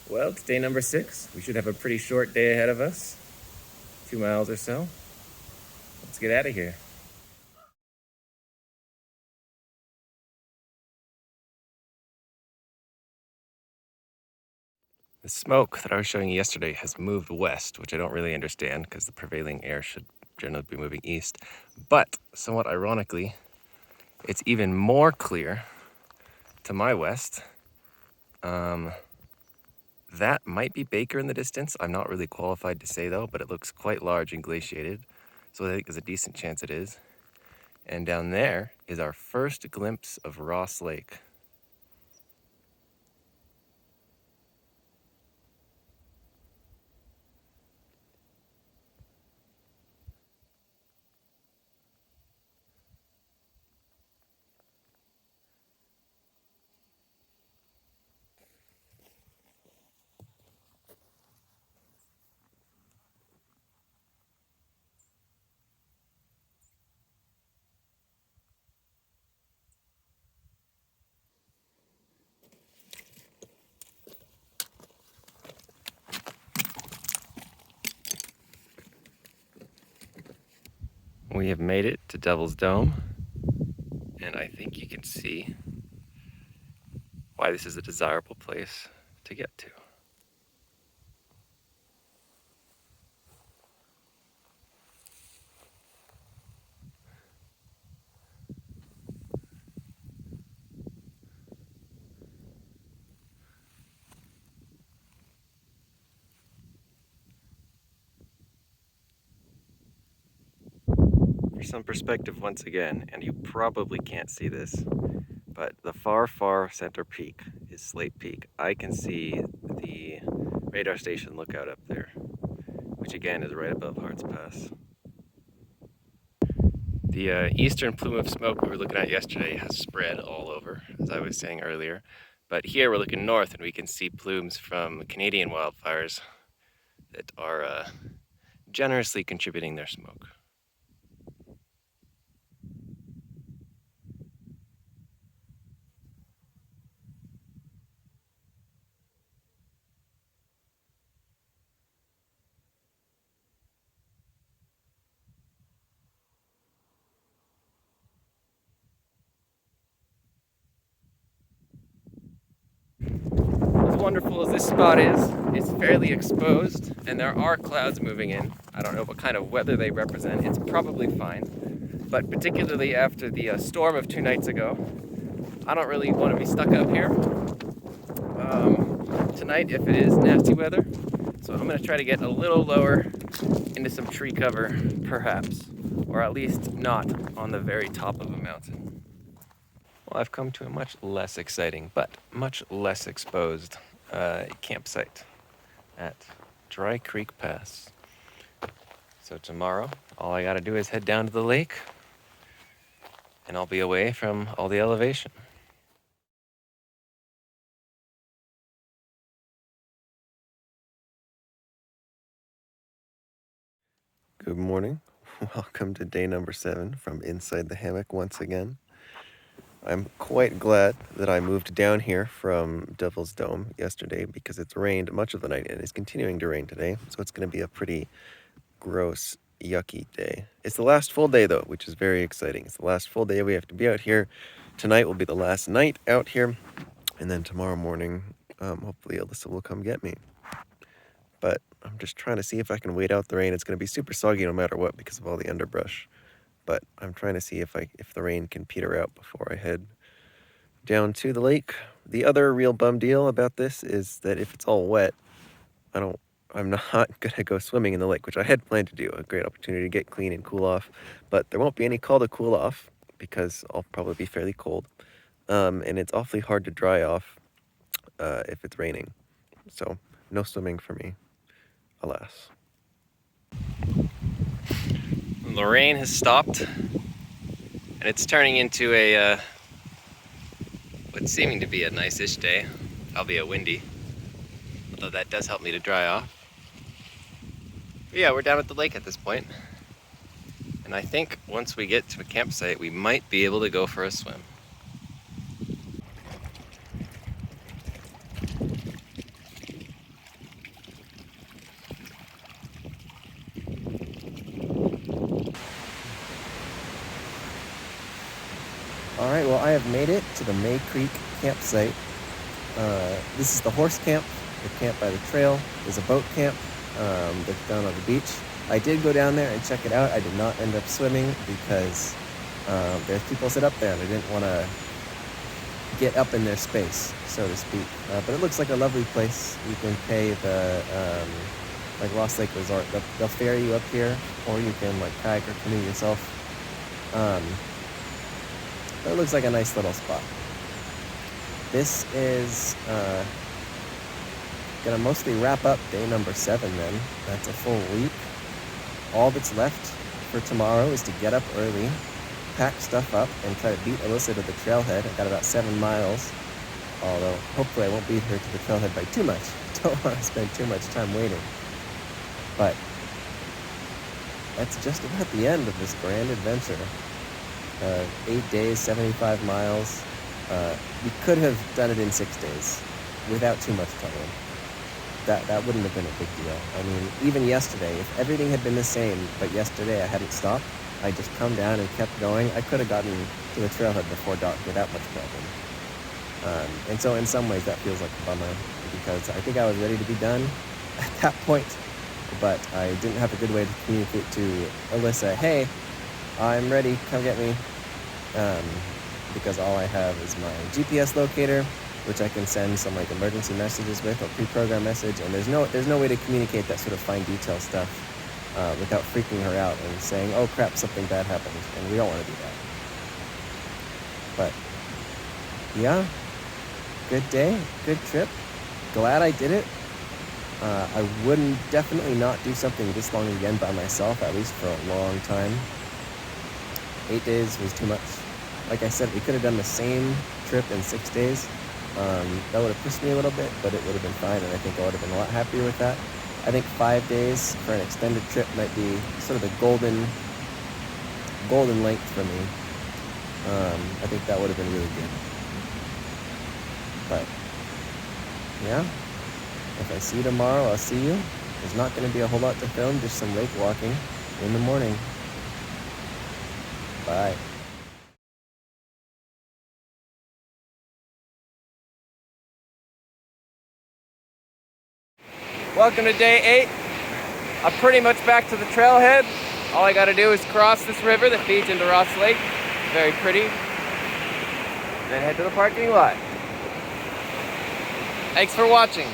Well, it's day number 6. We should have a pretty short day ahead of us. 2 miles or so. Let's get out of here. The smoke that I was showing you yesterday has moved west, which I don't really understand because the prevailing air should generally be moving east. But somewhat ironically, it's even more clear to my west. That might be Baker in the distance. I'm not really qualified to say though, but it looks quite large and glaciated. So I think there's a decent chance it is. And down there is our first glimpse of Ross Lake. We have made it to Devil's Dome, and I think you can see why this is a desirable place to get to. For some perspective once again, and you probably can't see this, but the far, far center peak is Slate Peak. I can see the radar station lookout up there, which again is right above Harts Pass. The eastern plume of smoke we were looking at yesterday has spread all over, as I was saying earlier. But here we're looking north and we can see plumes from Canadian wildfires that are generously contributing their smoke. As wonderful as this spot is, it's fairly exposed and there are clouds moving in. I don't know what kind of weather they represent. It's probably fine. But particularly after the storm of 2 nights ago, I don't really want to be stuck up here tonight if it is nasty weather. So I'm going to try to get a little lower into some tree cover, perhaps, or at least not on the very top of a mountain. Well, I've come to a much less exciting, but much less exposed campsite at Dry Creek Pass. So tomorrow, all I gotta do is head down to the lake, and I'll be away from all the elevation. Good morning. Welcome to day number 7 from inside the hammock once again. I'm quite glad that I moved down here from Devil's Dome yesterday because it's rained much of the night and it's continuing to rain today. So it's going to be a pretty gross, yucky day. It's the last full day though, which is very exciting. It's the last full day we have to be out here. Tonight will be the last night out here. And then tomorrow morning, hopefully Alyssa will come get me. But I'm just trying to see if I can wait out the rain. It's going to be super soggy no matter what because of all the underbrush. But I'm trying to see if the rain can peter out before I head down to the lake. The other real bum deal about this is that if it's all wet, I'm not gonna go swimming in the lake, which I had planned to do. A great opportunity to get clean and cool off, but there won't be any call to cool off because I'll probably be fairly cold, and it's awfully hard to dry off if it's raining. So no swimming for me, alas. The rain has stopped, and it's turning into a what's seeming to be a nice-ish day, albeit windy, although that does help me to dry off. But yeah, we're down at the lake at this point, and I think once we get to a campsite, we might be able to go for a swim. have made it to the May Creek campsite. This is the horse camp, the camp by the trail. There's a boat camp that's down on the beach. I did go down there and check it out. I did not end up swimming because there's people set up there and I didn't want to get up in their space, so to speak. But it looks like a lovely place. You can pay the like Lost Lake Resort. They'll ferry you up here, or you can like kayak or canoe yourself. But it looks like a nice little spot. This is gonna mostly wrap up day number 7 then. That's a full week. All that's left for tomorrow is to get up early, pack stuff up, and try to beat Alyssa to the trailhead. I got about 7 miles, although hopefully I won't beat her to the trailhead by too much. Don't want to spend too much time waiting. But that's just about the end of this grand adventure. 8 days, 75 miles. We could have done it in 6 days without too much trouble. That wouldn't have been a big deal. I mean, even yesterday, if everything had been the same, but yesterday I hadn't stopped, I just come down and kept going, I could have gotten to the trailhead before dark without much problem. And so in some ways that feels like a bummer, because I think I was ready to be done at that point, but I didn't have a good way to communicate to Alyssa, hey, I'm ready, come get me, because all I have is my GPS locator, which I can send some like emergency messages with, or pre-program message, and there's no way to communicate that sort of fine detail stuff without freaking her out and saying, oh crap, something bad happened, and we don't want to do that. But yeah, good day, good trip, glad I did it. I wouldn't definitely not do something this long again by myself, at least for a long time. 8 days was too much. Like I said, we could have done the same trip in 6 days. That would have pushed me a little bit, but it would have been fine, and I think I would have been a lot happier with that. I think 5 days for an extended trip might be sort of the golden length for me. I think that would have been really good. But yeah, if I see you tomorrow, I'll see you. There's not going to be a whole lot to film, just some lake walking in the morning. Bye. Welcome to day 8. I'm pretty much back to the trailhead. All I gotta do is cross this river that feeds into Ross Lake. Very pretty. Then head to the parking lot. Thanks for watching.